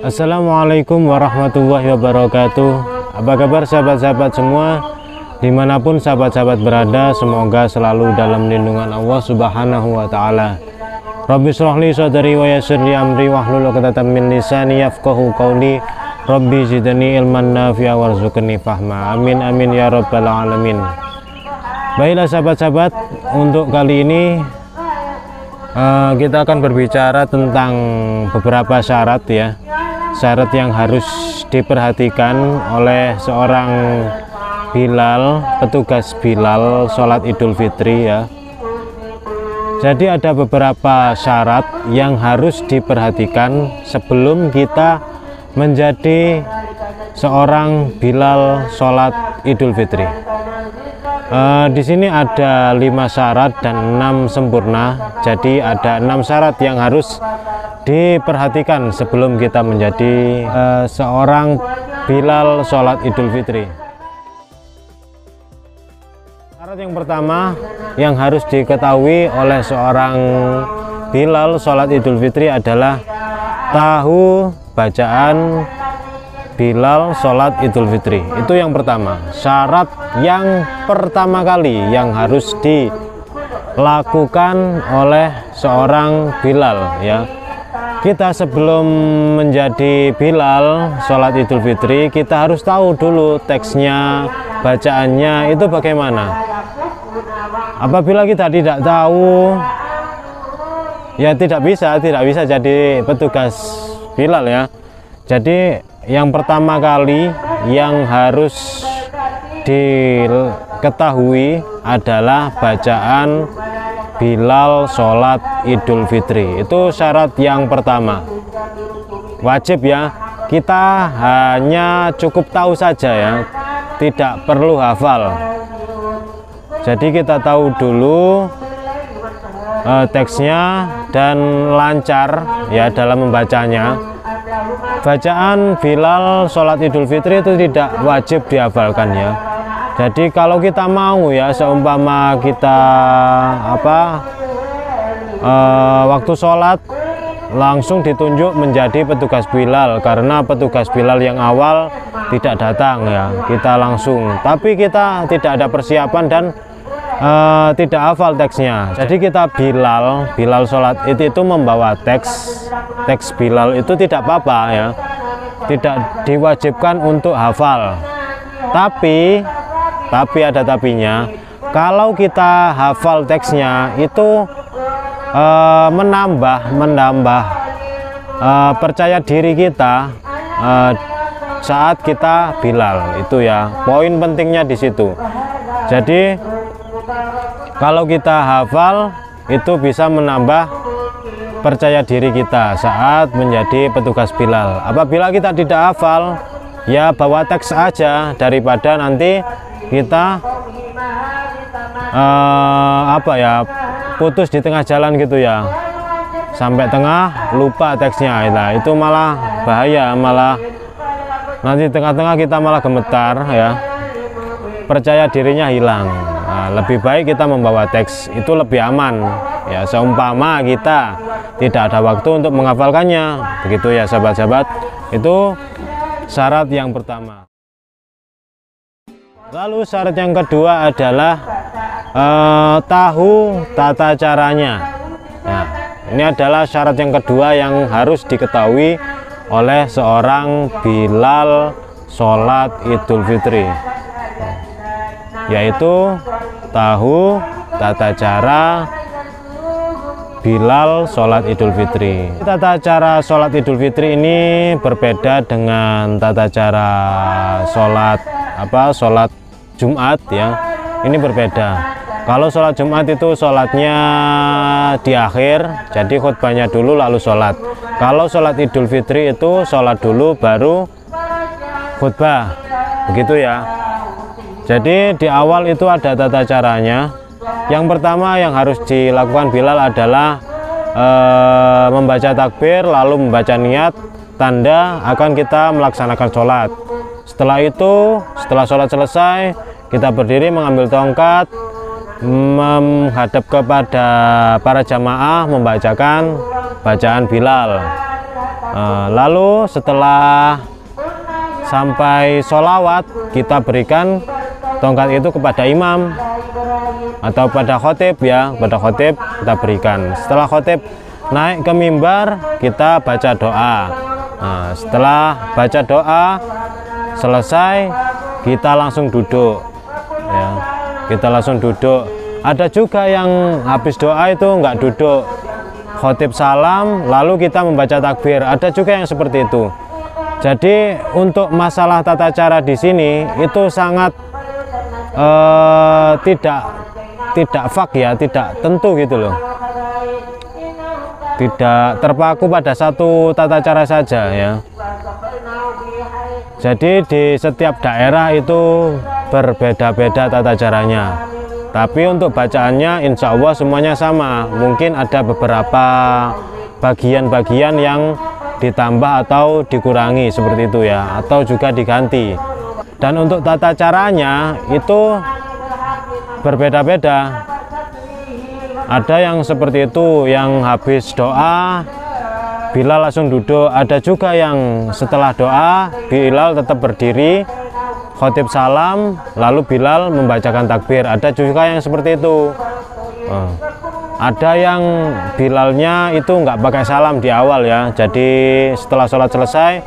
Assalamualaikum warahmatullahi wabarakatuh. Apa kabar sahabat-sahabat semua, dimanapun sahabat-sahabat berada, semoga selalu dalam lindungan Allah Subhanahu wa ta'ala. Rabbi shrahli sadri wa yassir li amri wahlul 'uqdatam min lisani yafqahu qawli. Rabbi zidni ilman nafi'a warzuqni fahma. Amin amin ya rabbal alamin. Baiklah sahabat-sahabat, untuk kali ini kita akan berbicara tentang beberapa syarat ya, syarat yang harus diperhatikan oleh seorang Bilal, petugas Bilal sholat Idul Fitri ya. Jadi ada beberapa syarat yang harus diperhatikan sebelum kita menjadi seorang Bilal sholat Idul Fitri. Di sini ada 5 syarat dan 6 sempurna. Jadi ada 6 syarat yang harus diperhatikan sebelum kita menjadi seorang Bilal sholat Idul Fitri. Syarat yang pertama yang harus diketahui oleh seorang Bilal sholat Idul Fitri adalah tahu bacaan Bilal sholat Idul Fitri. Itu yang pertama, syarat yang pertama kali yang harus dilakukan oleh seorang Bilal ya. Kita sebelum menjadi Bilal sholat Idul Fitri, kita harus tahu dulu teksnya, bacaannya itu bagaimana. Apabila kita tidak tahu, ya tidak bisa jadi petugas Bilal ya. Jadi yang pertama kali yang harus diketahui adalah bacaan Bilal sholat Idul Fitri. Itu syarat yang pertama, wajib ya. Kita hanya cukup tahu saja ya, tidak perlu hafal. Jadi kita tahu dulu teksnya dan lancar ya dalam membacanya. Bacaan Bilal sholat Idul Fitri itu tidak wajib dihafalkan ya. Jadi kalau kita mau ya, seumpama kita waktu sholat langsung ditunjuk menjadi petugas Bilal, karena petugas Bilal yang awal tidak datang ya, kita langsung, tapi kita tidak ada persiapan dan tidak hafal teksnya. Jadi kita Bilal sholat itu membawa teks Bilal itu tidak apa-apa ya, tidak diwajibkan untuk hafal. Tapi ada tapinya, kalau kita hafal teksnya itu menambah percaya diri kita saat kita Bilal itu ya, poin pentingnya di situ. Jadi kalau kita hafal itu bisa menambah percaya diri kita saat menjadi petugas Bilal. Apabila kita tidak hafal, ya bawa teks aja, daripada nanti kita putus di tengah jalan gitu ya, sampai tengah lupa teksnya. Nah, itu malah bahaya, malah nanti tengah-tengah kita malah gemetar ya, percaya dirinya hilang. Nah, lebih baik kita membawa teks, itu lebih aman ya, seumpama kita tidak ada waktu untuk menghafalkannya. Begitu ya sahabat-sahabat, itu syarat yang pertama. Lalu syarat yang kedua adalah tahu tata caranya. Nah, ini adalah syarat yang kedua yang harus diketahui oleh seorang Bilal sholat Idul Fitri, yaitu tahu tata cara Bilal sholat Idul Fitri. Tata cara sholat Idul Fitri ini berbeda dengan tata cara sholat Jumat ya. Ini berbeda. Kalau sholat Jumat itu sholatnya di akhir, jadi khutbahnya dulu lalu sholat. Kalau sholat Idul Fitri itu sholat dulu baru khutbah, begitu ya. Jadi di awal itu ada tata caranya. Yang pertama yang harus dilakukan Bilal adalah membaca takbir, lalu membaca niat, tanda akan kita melaksanakan sholat. Setelah itu, setelah sholat selesai, kita berdiri mengambil tongkat, menghadap kepada para jamaah, membacakan bacaan Bilal. Lalu setelah sampai sholawat, kita berikan tongkat itu kepada imam atau pada khotib ya, pada khotib kita berikan. Setelah khotib naik ke mimbar, kita baca doa. Nah, setelah baca doa selesai, kita langsung duduk ya, kita langsung duduk. Ada juga yang habis doa itu nggak duduk, khotib salam lalu kita membaca takbir, ada juga yang seperti itu. Jadi untuk masalah tata cara di sini itu sangat tidak fak ya, tidak tentu gitu loh, tidak terpaku pada satu tata cara saja ya. Jadi di setiap daerah itu berbeda-beda tata caranya, tapi untuk bacaannya insya Allah semuanya sama. Mungkin ada beberapa bagian-bagian yang ditambah atau dikurangi seperti itu ya, atau juga diganti. Dan untuk tata caranya itu berbeda-beda. Ada yang seperti itu, yang habis doa Bilal langsung duduk. Ada juga yang setelah doa Bilal tetap berdiri, khotib salam lalu Bilal membacakan takbir. Ada juga yang seperti itu. Ada yang Bilalnya itu nggak pakai salam di awal ya, jadi setelah sholat selesai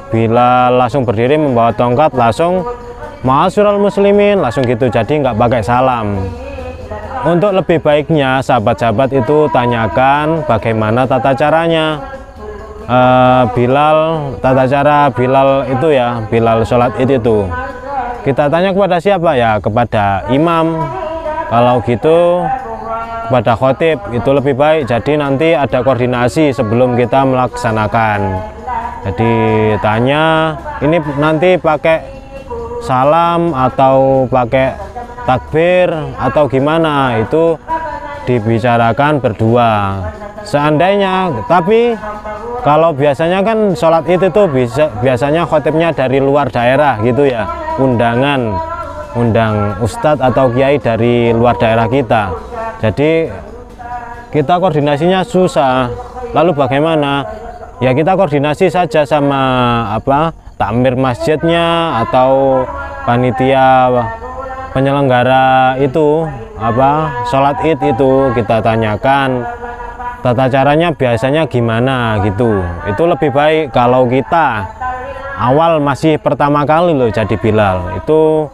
Bilal langsung berdiri membawa tongkat langsung ma'asyiral muslimin langsung gitu, jadi nggak pakai salam. Untuk lebih baiknya sahabat-sahabat itu tanyakan bagaimana tata caranya Bilal, tata cara Bilal itu ya, Bilal sholat id itu kita tanya kepada siapa ya, kepada imam. Kalau gitu kepada khotib itu lebih baik, jadi nanti ada koordinasi sebelum kita melaksanakan. Jadi tanya ini nanti pakai salam atau pakai takbir atau gimana, itu dibicarakan berdua seandainya. Tapi kalau biasanya kan sholat itu biasanya khotibnya dari luar daerah gitu ya, undang ustadz atau kiai dari luar daerah kita, jadi kita koordinasinya susah. Lalu bagaimana ya, kita koordinasi saja sama takmir masjidnya atau panitia penyelenggara itu sholat id itu, kita tanyakan tata caranya biasanya gimana gitu. Itu lebih baik kalau kita awal masih pertama kali loh jadi Bilal, itu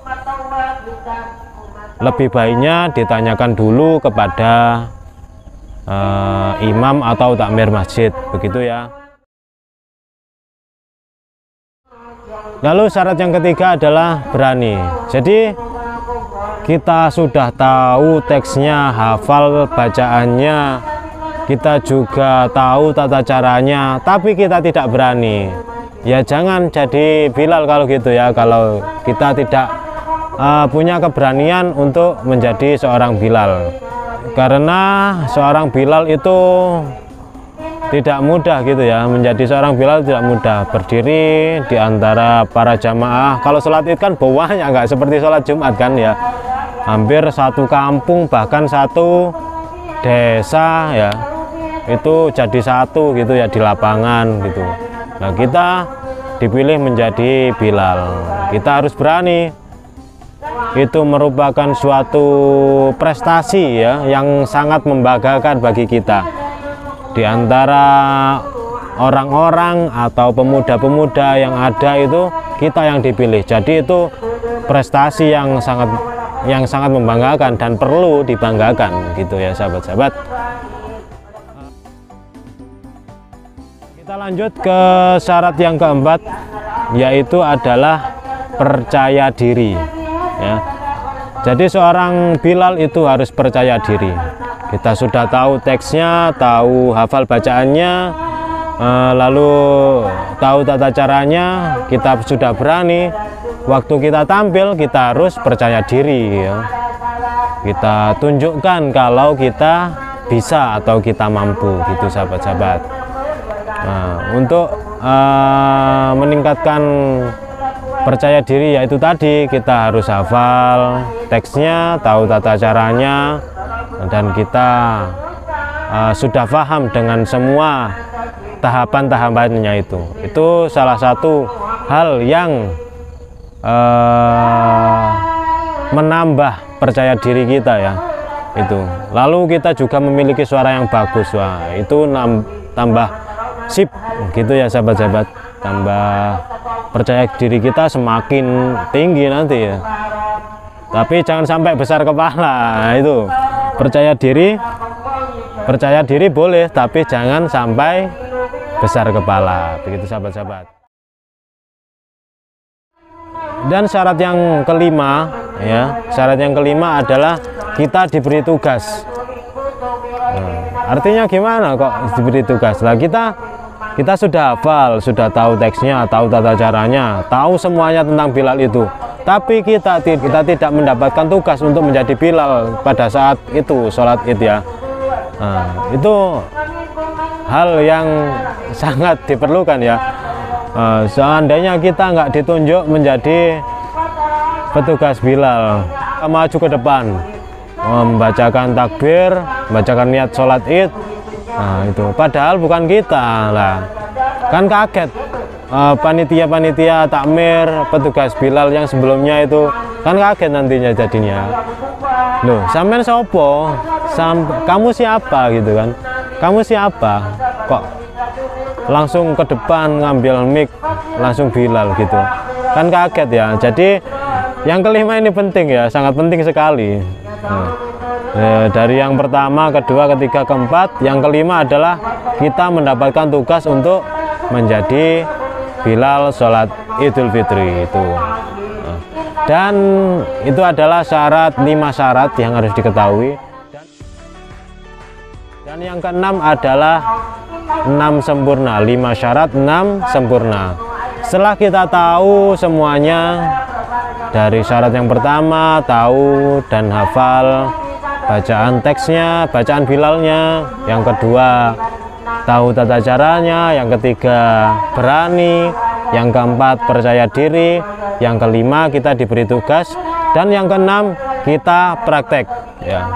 lebih baiknya ditanyakan dulu kepada imam atau takmir masjid begitu ya. Lalu syarat yang ketiga adalah berani. Jadi kita sudah tahu teksnya, hafal bacaannya, kita juga tahu tata caranya, tapi kita tidak berani. Ya jangan jadi Bilal kalau gitu ya, kalau kita tidak punya keberanian untuk menjadi seorang Bilal. Karena seorang Bilal itu tidak mudah gitu ya, menjadi seorang Bilal tidak mudah. Berdiri di antara para jamaah, kalau sholat id kan banyak, nggak seperti sholat Jumat kan ya, hampir satu kampung bahkan satu desa ya, itu jadi satu gitu ya di lapangan gitu. Nah kita dipilih menjadi Bilal, kita harus berani. Itu merupakan suatu prestasi ya, yang sangat membanggakan bagi kita. Di antara orang-orang atau pemuda-pemuda yang ada itu kita yang dipilih. Jadi itu prestasi yang sangat membanggakan dan perlu dibanggakan gitu ya sahabat-sahabat. Kita lanjut ke syarat yang keempat, yaitu adalah percaya diri ya. Jadi seorang Bilal itu harus percaya diri. Kita sudah tahu teksnya, tahu hafal bacaannya, lalu tahu tata caranya, kita sudah berani. Waktu kita tampil kita harus percaya diri ya. Kita tunjukkan kalau kita bisa atau kita mampu gitu sahabat-sahabat. Nah, untuk meningkatkan percaya diri yaitu tadi kita harus hafal teksnya, tahu tata caranya, dan kita sudah paham dengan semua tahapan-tahapannya itu salah satu hal yang menambah percaya diri kita ya. Itu lalu kita juga memiliki suara yang bagus, wah itu tambah sip gitu ya sahabat-sahabat, tambah percaya diri kita semakin tinggi nanti ya. Tapi jangan sampai besar kepala. Itu percaya diri boleh, tapi jangan sampai besar kepala, begitu sahabat-sahabat. Dan syarat yang kelima ya, syarat yang kelima adalah kita diberi tugas. Nah, artinya gimana kok diberi tugas? Lah kita sudah hafal, sudah tahu teksnya, tahu tata caranya, tahu semuanya tentang Bilal itu. Tapi kita tidak mendapatkan tugas untuk menjadi Bilal pada saat itu sholat id ya. Nah, itu hal yang sangat diperlukan ya. Seandainya kita nggak ditunjuk menjadi petugas Bilal, kita maju ke depan, membacakan takbir, membacakan niat sholat id. Nah itu padahal bukan kita lah, kan kaget. Panitia-panitia takmir, petugas Bilal yang sebelumnya itu kan kaget nantinya jadinya. Loh, sampean sopo? Kamu siapa gitu kan? Kamu siapa? Kok langsung ke depan ngambil mic langsung Bilal gitu? Kan kaget ya. Jadi yang kelima ini penting ya, sangat penting sekali. Dari yang pertama, kedua, ketiga, keempat, yang kelima adalah kita mendapatkan tugas untuk menjadi Bilal sholat Idul Fitri itu. Dan itu adalah syarat, 5 syarat yang harus diketahui. Dan yang keenam adalah 6 sempurna, 5 syarat 6 sempurna. Setelah kita tahu semuanya, dari syarat yang pertama tahu dan hafal bacaan teksnya, bacaan Bilalnya, yang kedua tahu tata caranya, yang ketiga berani, yang keempat percaya diri, yang kelima kita diberi tugas, dan yang keenam kita praktek ya.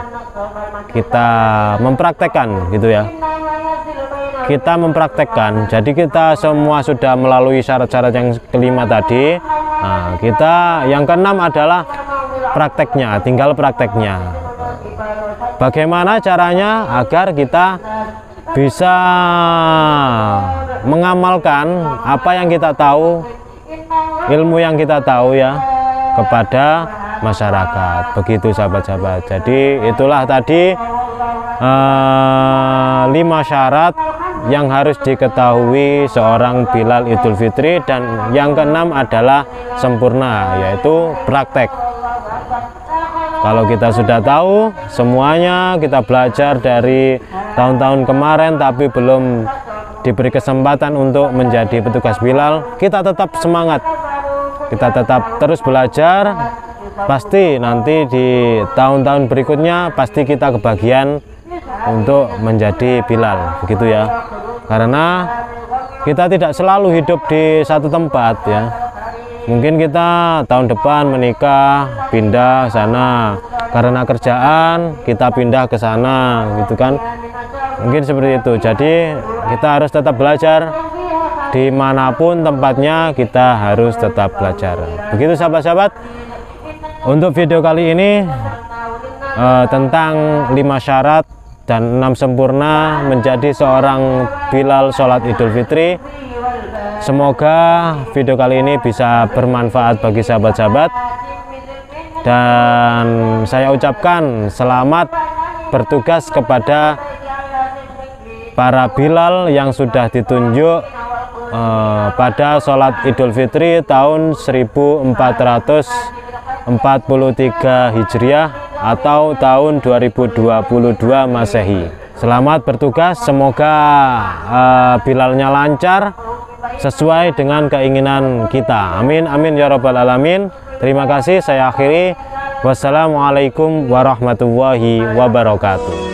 Kita mempraktekkan gitu ya. Kita mempraktekkan. Jadi kita semua sudah melalui syarat-syarat yang kelima tadi. Nah, kita yang keenam adalah prakteknya, tinggal prakteknya. Bagaimana caranya agar kita bisa mengamalkan apa yang kita tahu, ilmu yang kita tahu ya, kepada masyarakat. Begitu sahabat-sahabat. Jadi itulah tadi 5 syarat yang harus diketahui seorang Bilal Idul Fitri, dan yang keenam adalah sempurna, yaitu praktek. Kalau kita sudah tahu semuanya, kita belajar dari tahun-tahun kemarin tapi belum diberi kesempatan untuk menjadi petugas Bilal, kita tetap semangat, kita tetap terus belajar. Pasti nanti di tahun-tahun berikutnya pasti kita kebagian untuk menjadi Bilal, begitu ya. Karena kita tidak selalu hidup di satu tempat ya. Mungkin kita tahun depan menikah, pindah sana karena kerjaan, kita pindah ke sana gitu kan. Mungkin seperti itu. Jadi kita harus tetap belajar, dimanapun tempatnya kita harus tetap belajar. Begitu sahabat-sahabat, untuk video kali ini tentang 5 syarat dan 6 sempurna menjadi seorang Bilal sholat Idul Fitri. Semoga video kali ini bisa bermanfaat bagi sahabat-sahabat, dan saya ucapkan selamat bertugas kepada para Bilal yang sudah ditunjuk pada sholat Idul Fitri tahun 1443 Hijriah atau tahun 2022 Masehi. Selamat bertugas, semoga Bilalnya lancar sesuai dengan keinginan kita. Amin amin ya rabbal alamin. Terima kasih, saya akhiri. Wassalamualaikum warahmatullahi wabarakatuh.